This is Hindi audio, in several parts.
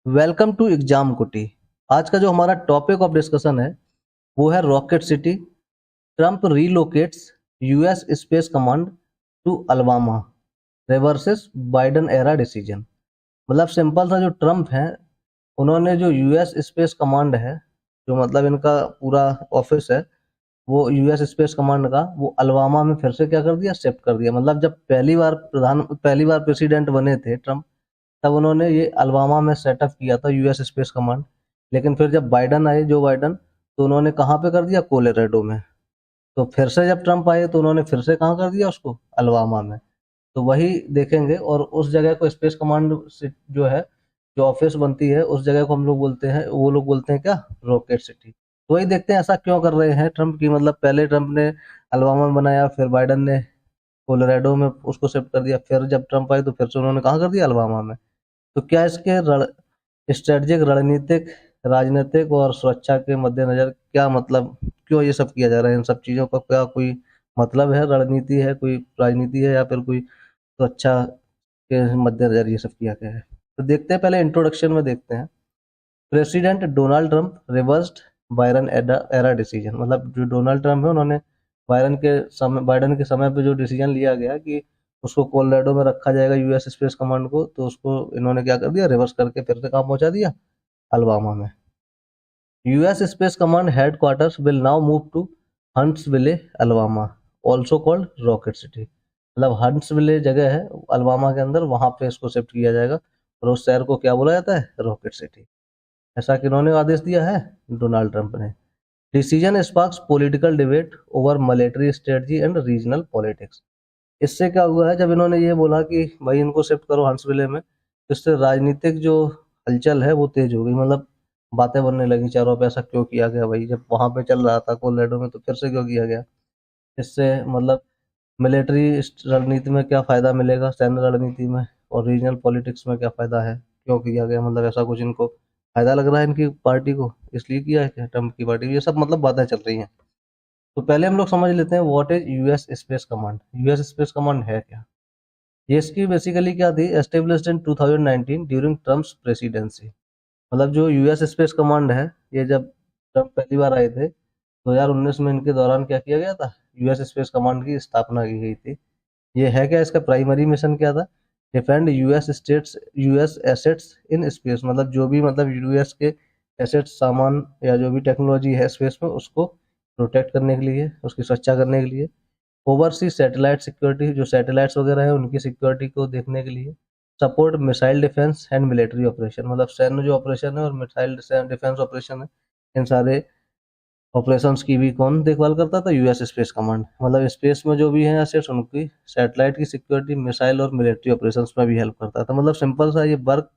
वेलकम टू एग्जाम कुटी। आज का जो हमारा टॉपिक ऑफ डिस्कशन है वो है Rocket City. Trump relocates US space Command to Alabama, reverses Biden era decision. मतलब सिंपल सा, जो ट्रम्प है उन्होंने जो यूएस स्पेस कमांड है, जो मतलब इनका पूरा ऑफिस है, वो यूएस स्पेस कमांड का वो अल्बामा में फिर से क्या कर दिया, शिफ्ट कर दिया। मतलब जब पहली बार प्रेसिडेंट बने थे ट्रम्प, तब उन्होंने ये अल्बामा में सेटअप किया था यूएस स्पेस कमांड। लेकिन फिर जब बाइडन आए, जो बाइडन, तो उन्होंने कहाँ पे कर दिया, कोलोराडो में। तो फिर से जब ट्रम्प आए तो उन्होंने फिर से कहाँ कर दिया उसको, अल्बामा में। तो वही देखेंगे। और उस जगह को स्पेस कमांड से जो है, जो ऑफिस बनती है, उस जगह को हम लोग बोलते हैं, वो लोग बोलते हैं क्या, रॉकेट सिटी। तो वही देखते हैं ऐसा क्यों कर रहे हैं ट्रम्प की। मतलब पहले ट्रम्प ने अल्बामा में बनाया, फिर बाइडन ने कोलोराडो में उसको शिफ्ट कर दिया, फिर जब ट्रम्प आए तो फिर से उन्होंने कहाँ कर दिया, अल्बामा में। तो क्या इसके स्ट्रेटेजिक, रणनीतिक, राजनीतिक और सुरक्षा के मद्देनजर क्या मतलब, क्यों ये सब किया जा रहा है, इन सब चीजों का क्या कोई मतलब है, रणनीति है, कोई राजनीति है, या फिर कोई सुरक्षा के मद्देनजर ये सब किया गया है। तो देखते हैं, पहले इंट्रोडक्शन में देखते हैं। President Donald Trump reversed Byron era decision. मतलब जो डोनाल्ड ट्रंप है, उन्होंने बाइडन के समय पे जो डिसीजन लिया गया कि उसको कोलोराडो में रखा जाएगा यूएस स्पेस कमांड को, तो उसको इन्होंने क्या कर दिया, रिवर्स करके फिर से कहाँ पहुंचा दिया, अल्बामा में। US space command headquarters will now move to Huntsville, Alabama, also called rocket city. मतलब हंट्सविले जगह है अल्बामा के अंदर, वहां पे इसको शिफ्ट किया जाएगा। और उस शहर को क्या बोला जाता है, रॉकेट सिटी। ऐसा किन्होंने आदेश दिया है, डोनाल्ड ट्रंप ने। Decision sparks political debate over military strategy and regional politics. इससे क्या हुआ है, जब इन्होंने ये बोला कि भाई इनको शिफ्ट करो हंट्सविले में, तो इससे राजनीतिक जो हलचल है वो तेज हो गई। मतलब बातें बनने लगी चारों पे, ऐसा क्यों किया गया भाई, जब वहां पे चल रहा था कोलोराडो में, तो फिर से क्यों किया गया। इससे मतलब मिलिट्री रणनीति में क्या फायदा मिलेगा, सैन्य रणनीति में, और रीजनल पॉलिटिक्स में क्या फायदा है, क्यों किया गया। मतलब ऐसा कुछ इनको फायदा लग रहा है इनकी पार्टी को, इसलिए किया है क्या ट्रम्प की पार्टी, ये सब मतलब बातें चल रही हैं। तो पहले हम लोग समझ लेते हैं what is US space command. US space command है क्या। ये इसकी बेसिकली क्या थी, established in 2019 during Trump's presidency. मतलब जो यूएस स्पेस कमांड है, ये जब ट्रम्प पहली बार आए थे 2019 में, इनके दौरान क्या किया गया था, यूएस स्पेस कमांड की स्थापना की गई थी। ये है क्या, इसका प्राइमरी मिशन क्या था, defend US assets in space. मतलब जो भी, मतलब यूएस के एसेट्स, सामान या जो भी टेक्नोलॉजी है स्पेस में, उसको प्रोटेक्ट करने के लिए, उसकी सुरक्षा करने के लिए। ओवरसी सैटेलाइट सिक्योरिटी, जो सैटेलाइट्स वगैरह है उनकी सिक्योरिटी को देखने के लिए। Support missile defence and military operation. मतलब सैन्य जो ऑपरेशन है और मिसाइल डिफेंस ऑपरेशन है, इन सारे ऑपरेशंस की भी कौन देखभाल करता था, यूएस स्पेस कमांड। मतलब स्पेस में जो भी है एसेट्स, उनकी सैटेलाइट की सिक्योरिटी, मिसाइल और मिलिट्री ऑपरेशंस में भी हेल्प करता था। मतलब सिंपल सा, ये work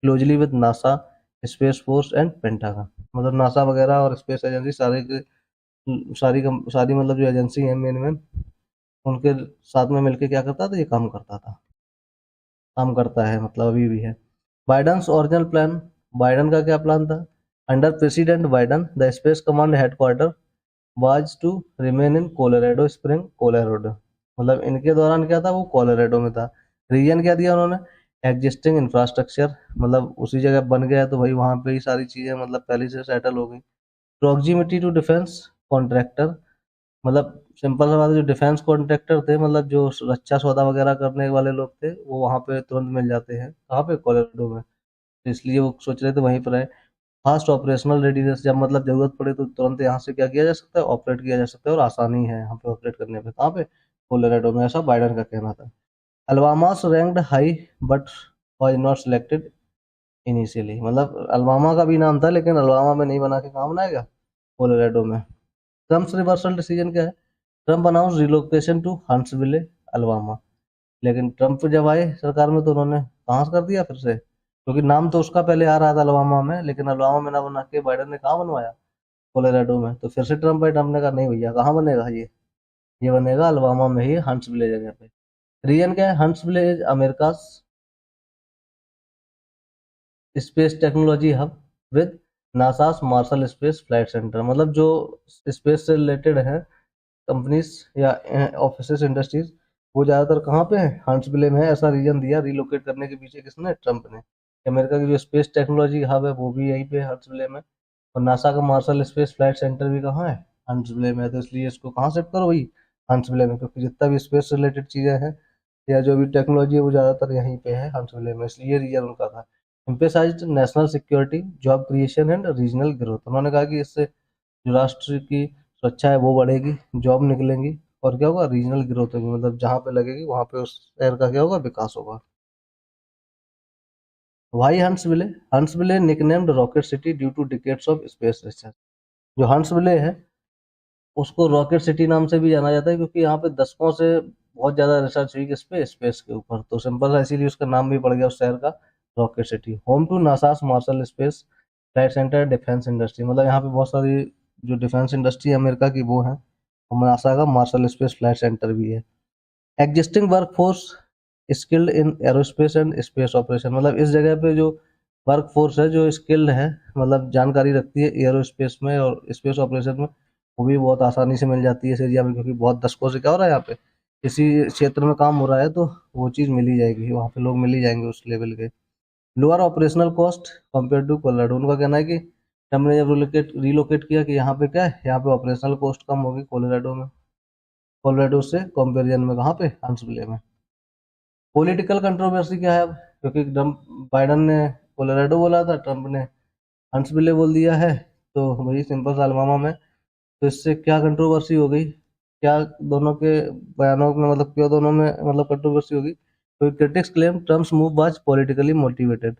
closely with NASA, space force and pentagon. मतलब नासा वगैरह और स्पेस एजेंसी, सारी मतलब जो एजेंसी है मेन मेन, उनके साथ में मिलके क्या करता था, ये काम करता था, काम करता है, मतलब अभी भी है। बाइडन्स ओरिजिनल प्लान। बाइडन का क्या प्लान था, under president Biden the space command headquarter was to remain in Colorado spring, Colorado. मतलब इनके दौरान क्या था, वो कोलोराडो में था। रीजन क्या दिया उन्होंने, एग्जिस्टिंग इंफ्रास्ट्रक्चर। मतलब उसी जगह बन गया तो भाई वहां पे ही सारी चीजें मतलब पहले से सेटल हो गई। Proximity to defence contractor. मतलब सिंपल सा बात है, जो डिफेंस कॉन्ट्रैक्टर थे, मतलब जो रक्षा सौदा वगैरह करने वाले लोग थे, वो वहां पे तुरंत मिल जाते हैं, कहाँ पे, कोलोराडो में। तो इसलिए वो सोच रहे थे वहीं पर है। फास्ट ऑपरेशनल रेडीनेस, जब मतलब जरूरत पड़े तो तुरंत यहाँ से क्या किया जा सकता है, ऑपरेट किया जा सकता है, और आसानी है यहाँ पे ऑपरेट करने पे, कहाँ पे, कोलोराडो में। ऐसा बाइडन का कहना था। Alabama's ranked high but was not selected initially. मतलब अल्बामा का भी नाम था, लेकिन अल्बामा में नहीं बना के कहाँ बनाया गया, कोलोराडो में। ट्रम्प्स रिवर्सल डिसीजन क्या है, Trump announce relocation to Huntsville, Alabama. लेकिन ट्रम्प जब आए सरकार में, तो उन्होंने कहाँ से कर दिया फिर से, क्योंकि नाम तो उसका पहले आ रहा था अल्बामा में, लेकिन अल्बामा में ना बना के बाइडन ने कहाँ बनवाया, कोलोराडो में। तो फिर से ट्रम्प है, ट्रम्प ने कहा नहीं भैया, कहाँ बनेगा ये बनेगा अल्बामा में ही, हंट्सविले जगह पे। रीजन क्या है, Huntsville is America space technology hub with NASA's Marshall space flight centre. मतलब जो स्पेस से रिलेटेड है कंपनीज या ऑफिस इंडस्ट्रीज, वो ज्यादातर कहाँ पे है, हंट्सविले में है। ऐसा रीजन दिया रिलोकेट करने के पीछे किसने, ट्रम्प ने। अमेरिका की जो स्पेस टेक्नोलॉजी हब है वो भी यहीं पे हंट्सविले में, और नासा का मार्शल स्पेस फ्लाइट सेंटर भी कहाँ है, हंट्सविले में है। तो इसलिए इसको कहाँ शिफ्ट करो, वही हंट्सविले में, क्योंकि जितना भी स्पेस रिलेटेड चीज़ें हैं या जो भी टेक्नोलॉजी है वो ज़्यादातर यहीं पे है हंट्सविले में, इसलिए रीजन उनका था। Emphasised national security, job creation and regional growth. उन्होंने कहा कि इससे जो राष्ट्र की सुरक्षा है वो बढ़ेगी, जॉब निकलेंगी, और क्या होगा, रीजनल ग्रोथ होगी, मतलब जहाँ पे लगेगी वहाँ पे उस शहर का क्या होगा, विकास होगा। Why Huntsville? Huntsville nicknamed Rocket City due to decades of space research. जो हंट्सविले है उसको रॉकेट सिटी नाम से भी जाना जाता है, क्योंकि यहाँ पे दशकों से बहुत ज़्यादा रिसर्च हुई किस पे, स्पेस के ऊपर, तो सिंपल है इसीलिए उसका नाम भी पड़ गया उस शहर का, rocket city. Home to NASA's Marshall space flight centre defence industry, मतलब यहाँ पे बहुत सारी जो डिफेंस इंडस्ट्री है अमेरिका की वो है, और नासा का मार्शल स्पेस फ्लाइट सेंटर भी है। Existing workforce skilled in aerospace and space operation, मतलब इस जगह पे जो वर्क फोर्स है जो स्किल्ड है, मतलब जानकारी रखती है एरोस्पेस में और स्पेस ऑपरेशन में, वो भी बहुत आसानी से मिल जाती है इस एरिया में, क्योंकि बहुत दशकों से क्या हो रहा है यहाँ पे, इसी क्षेत्र में काम हो रहा है, तो वो चीज़ मिल ही जाएगी, वहाँ पे लोग मिल ही जाएंगे उस लेवल के। Lower operational cost compare to Colorado, उनका कहना है कि हमने जब रिलोकेट किया कि यहाँ पे क्या है, यहाँ पे ऑपरेशनल कॉस्ट कम होगी कोलोराडो में, कोलोराडो से कंपेरिजन में, कहाँ पे, हंट्सविले में। पॉलिटिकल कंट्रोवर्सी क्या है अब, क्योंकि ट्रम्प, बाइडन ने कोलोराडो बोला था, ट्रम्प ने हंट्सविले बोल दिया है, तो वही सिंपल सा अल्बामा में, तो इससे क्या कंट्रोवर्सी हो गई, क्या दोनों के बयानों में, मतलब क्यों दोनों में मतलब कंट्रोवर्सी होगी, तो critics claim Trump's move was politically motivated.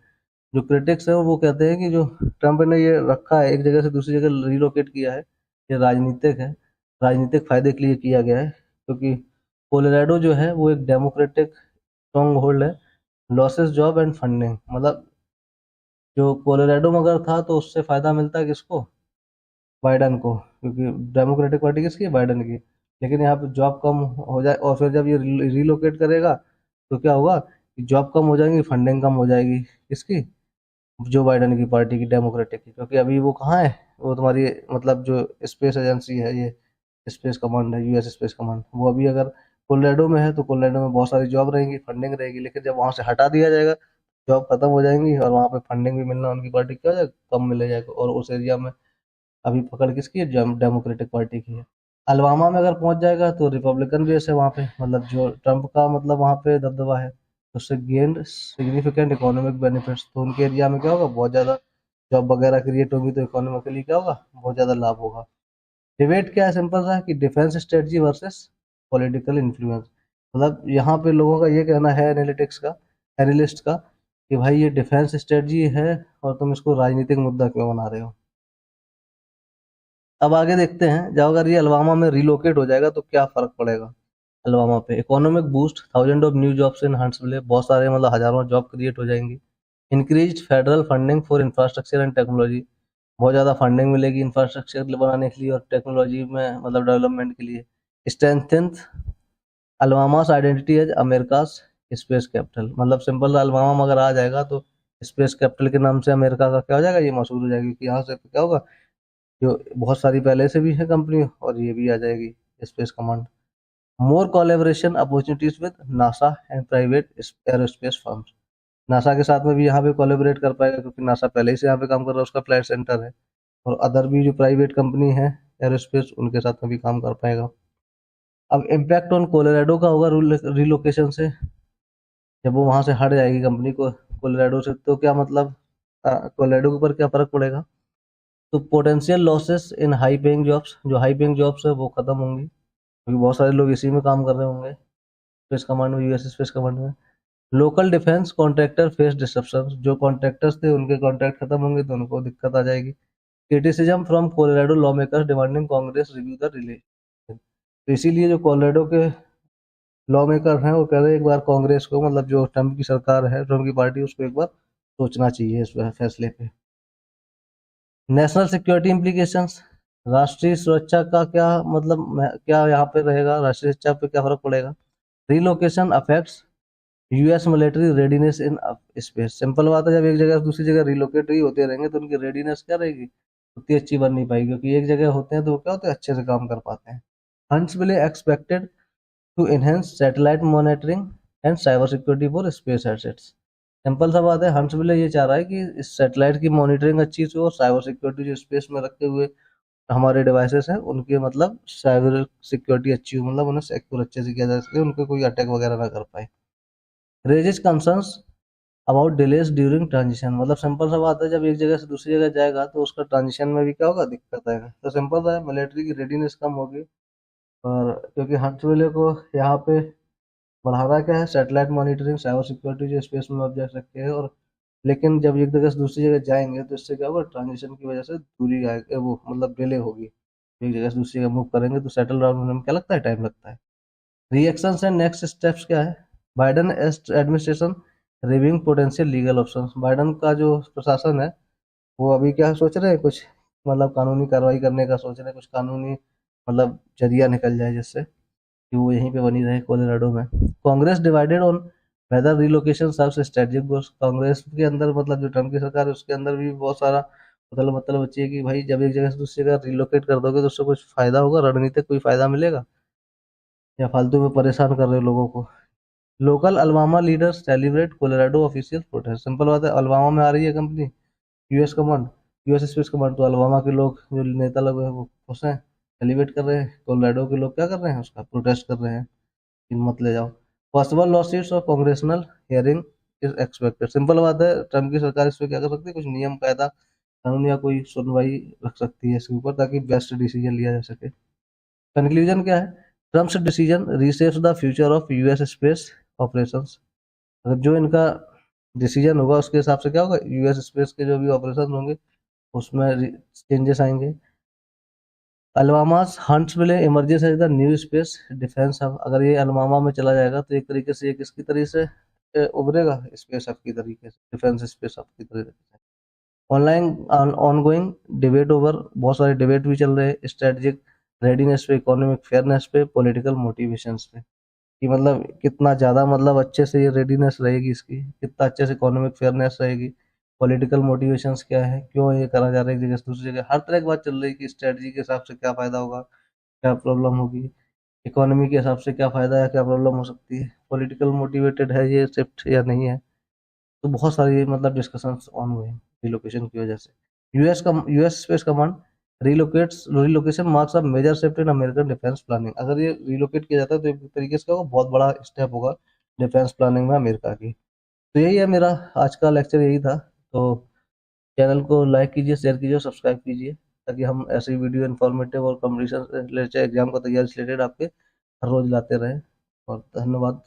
जो क्रिटिक्स है वो कहते हैं कि जो ट्रम्प ने ये रखा है, एक जगह से दूसरी जगह रिलोकेट किया है, ये राजनीतिक है, राजनीतिक फायदे के लिए किया गया है, क्योंकि कोलोराडो जो है वो एक डेमोक्रेटिक स्ट्रॉन्ग होल्ड है, लॉसेस जॉब एंड फंडिंग, मतलब जो कोलोराडो में अगर था तो उससे फायदा मिलता है किसको, बाइडन को, क्योंकि डेमोक्रेटिक पार्टी किसकी है, बाइडन की। लेकिन यहाँ पे जॉब कम हो जाए, और फिर जब ये रिलोकेट करेगा तो क्या होगा कि जॉब कम हो जाएंगी, फंडिंग कम हो जाएगी, किसकी, जो बाइडन की पार्टी की, डेमोक्रेटिक की, क्योंकि अभी वो कहाँ है, वो तुम्हारी मतलब जो स्पेस एजेंसी है, ये स्पेस कमांड है, यूएस स्पेस कमांड, वो अभी अगर कोलोराडो में है तो कोलोराडो में बहुत सारी जॉब रहेंगी, फंडिंग रहेगी, लेकिन जब वहां से हटा दिया जाएगा, जॉब खत्म हो जाएंगी, और वहां पे फंडिंग भी मिलना उनकी पार्टी क्या हो जाएगा, कम मिले जाएगा, और उस एरिया में अभी पकड़ किसकी है, डेमोक्रेटिक पार्टी की है। अलबामा में अगर पहुंच जाएगा तो रिपब्लिकन बेस है वहाँ पे, मतलब जो ट्रम्प का मतलब वहाँ पे दबदबा है, तो उससे गेंड सिग्निफिकेंट इकोनॉमिक बेनिफिट्स, तो उनके एरिया में क्या होगा, बहुत ज़्यादा जॉब वगैरह क्रिएट होगी, तो इकोनॉमिकली क्या होगा, बहुत ज़्यादा लाभ होगा। डिबेट क्या है, सिंपल सा है कि defence strategy versus political influence, मतलब यहाँ पे लोगों का ये कहना है, एनालिटिक्स का, एनालिस्ट का, कि भाई ये डिफेंस स्ट्रेटजी है और तुम इसको राजनीतिक मुद्दा क्यों बना रहे हो। अब आगे देखते हैं, जब अगर ये अलबामा में रिलोकेट हो जाएगा तो क्या फर्क पड़ेगा अलबामा पे। Economic boost, thousand of new jobs in Huntsville, बहुत सारे मतलब हजारों जॉब क्रिएट हो जाएंगी। Increase federal funding for infrastructure and technology, बहुत ज़्यादा फंडिंग मिलेगी इंफ्रास्ट्रक्चर बनाने के लिए और टेक्नोलॉजी में मतलब डेवलपमेंट के लिए। Strengthens Alabama's identity as America's space capital, मतलब सिंपल अलबामा में अगर आ जाएगा तो स्पेस कैपिटल के नाम से अमेरिका का क्या हो जाएगा, ये मशहूर हो जाएगी, क्योंकि यहाँ से क्या होगा, जो बहुत सारी पहले से भी है कंपनी, और ये भी आ जाएगी space command. More collaboration opportunities with NASA and private aerospace firms, NASA के साथ में भी यहाँ पे कोलेबोरेट कर पाएगा, क्योंकि नासा पहले ही से यहाँ पे काम कर रहा है, उसका फ्लाइट सेंटर है, और अदर भी जो प्राइवेट कंपनी है एरोस्पेस, उनके साथ में भी काम कर पाएगा। अब इम्पैक्ट ऑन कोलोराडो का होगा रिलोकेशन से, जब वो वहां से हट जाएगी कंपनी को कोलोराडो से, तो क्या मतलब कोलोराडो के ऊपर क्या फर्क पड़ेगा, तो potential losses in high paying jobs, जो हाई पेइंग जॉब्स है वो खत्म होंगी, क्योंकि बहुत सारे लोग इसी में काम कर रहे होंगे, स्पेस कमांड में, यूएस स्पेस कमांड में। Local defence contractor face disruption, जो कॉन्ट्रैक्टर्स थे उनके कॉन्ट्रैक्ट खत्म होंगे तो उनको दिक्कत आ जाएगी। Criticism from Colorado law makers demanding Congress review the relation, तो इसीलिए जो कोलोराडो के लॉ मेकर हैं वो कह रहे हैं एक बार कांग्रेस को, मतलब जो ट्रम्प की सरकार है, ट्रम्प की पार्टी, उसको एक बार सोचना चाहिए इस फैसले पे। नेशनल सिक्योरिटी इम्प्लीकेशंस, राष्ट्रीय सुरक्षा का क्या मतलब, क्या यहाँ पे रहेगा, राष्ट्रीय सुरक्षा पे क्या फर्क पड़ेगा। Relocation affects US military readiness in space, simple बात है, जब एक जगह से दूसरी जगह रिलोकेट ही होते रहेंगे तो उनकी रेडीनेस क्या रहेगी, उतनी अच्छी बन नहीं पाएगी, क्योंकि एक जगह होते हैं तो वो क्या होते हैं, अच्छे से काम कर पाते हैं। Huntsville expected to enhance satellite monitoring and cyber security for space assets, simple सा बात है, हंसविले ये चाह रहा है कि इस सैटेलाइट की मॉनिटरिंग अच्छी से हो, साइबर सिक्योरिटी जो स्पेस में रखे हुए हमारे डिवाइसेस हैं उनके मतलब साइबर सिक्योरिटी अच्छी हो, मतलब उन्हें सिक्योर अच्छे से किया जा सके, उनके कोई अटैक वगैरह ना कर पाए। Raises concerns about delays during transition, मतलब सिंपल सा बात है, जब एक जगह से दूसरी जगह जाएगा तो उसका ट्रांजिशन में भी क्या होगा, दिक्कत आएगा। तो सिंपल सा है, मिलिट्री की रेडीनेस कम होगी। और क्योंकि हंसविले को यहाँ पे बढ़ाना क्या है, सैटेलाइट मॉनिटरिंग, साइबर सिक्योरिटी जो स्पेस में ऑब्जेक्ट रखे हैं, और लेकिन जब एक जगह से दूसरी जगह जाएंगे तो इससे क्या होगा, ट्रांजिशन की वजह से दूरी आएगी, वो मतलब डिले होगी। एक जगह से दूसरी जगह मूव करेंगे तो सेटल डाउन होने में क्या लगता है, टाइम लगता है। रिएक्शन एंड नेक्स्ट स्टेप्स क्या है, Biden administration reviewing potential legal options, Biden का जो प्रशासन है वो अभी क्या सोच रहे हैं, कुछ मतलब कानूनी कार्रवाई करने का सोच रहे हैं, कुछ कानूनी मतलब जरिया निकल जाए जिससे कि वो यहीं पे बनी रहे कोलोराडो में। Congress divided on whether relocation serves strategic goals, Congress के अंदर मतलब जो ट्रम्प की सरकार है उसके अंदर भी बहुत सारा मतलब बच्ची है कि भाई जब एक जगह से दूसरी जगह रिलोकेट कर दोगे तो उससे कुछ फायदा होगा, रणनीतिक कोई फायदा मिलेगा, या फालतू में परेशान कर रहे हो लोगों को। Local Alabama leaders celebrate Colorado official protest, simple बात है, अलवामा में आ रही है company, US command, US space Command, तो अलवामा के लोग जो नेता लोग हैं वो खुश हैं, सेलिब्रेट कर रहे हैं। कोलोराडो के लोग क्या कर रहे हैं, उसका प्रोटेस्ट कर रहे हैं कि मत ले जाओ। पॉसिबल लॉसूट्स और congressional hearing is expected, simple बात है, ट्रम्प की सरकार इस पे क्या कर सकती है, कुछ नियम कायदा कानून या कोई सुनवाई रख सकती है इसके ऊपर, ताकि बेस्ट डिसीजन लिया जा सके। कंक्लूजन क्या है, Trump's decision reshapes the future of US space operations, अगर जो इनका डिसीजन होगा उसके हिसाब से क्या होगा, यूएस स्पेस के जो भी ऑपरेशन होंगे उसमें चेंजेस आएंगे। Alabama's Huntsville emerges as the new space defence hub, अगर ये अलवामा में चला जाएगा तो एक तरीके से ये किसकी तरीके से उभरेगा, स्पेस हब की तरीके से, डिफेंस स्पेस हब की तरीके से। ऑनलाइन ऑनगोइंग डिबेट ओवर, बहुत सारे डिबेट भी चल रहे हैं स्ट्रेटेजिक रेडीनेस पे, इकोनॉमिक फेयरनेस पे, पॉलिटिकल मोटिवेशंस पे, कि मतलब कितना ज़्यादा मतलब अच्छे से ये रेडीनेस रहेगी इसकी, कितना अच्छे से इकोनॉमिक फेयरनेस रहेगी, पॉलिटिकल मोटिवेशंस क्या है, क्यों ये करा जा रहा है एक जगह से दूसरी जगह, हर तरह की बात चल रही है कि स्ट्रेटजी के हिसाब से क्या फ़ायदा होगा, क्या प्रॉब्लम होगी, इकोनॉमी के हिसाब से क्या फ़ायदा है, क्या प्रॉब्लम हो सकती है, पॉलिटिकल मोटिवेटेड है ये शिफ्ट या नहीं है। तो बहुत सारी मतलब डिस्कशंस ऑन हुए हैं रिलोकेशन की वजह से। US space Command relocates relocation marks a major shift in American defence planning, अगर ये रिलोकेट किया जाता है तो एक तरीके से क्या होगा, बहुत बड़ा स्टेप होगा डिफेंस प्लानिंग में अमेरिका की। तो यही है मेरा आज का लेक्चर, यही था। तो चैनल को लाइक कीजिए, शेयर कीजिए और सब्सक्राइब कीजिए, ताकि हम ऐसी वीडियो इन्फॉर्मेटिव और कॉम्पिटिशन से रिलेटेड, एग्जाम का तैयारी से रिलेटेड आपके हर रोज लाते रहें। और धन्यवाद।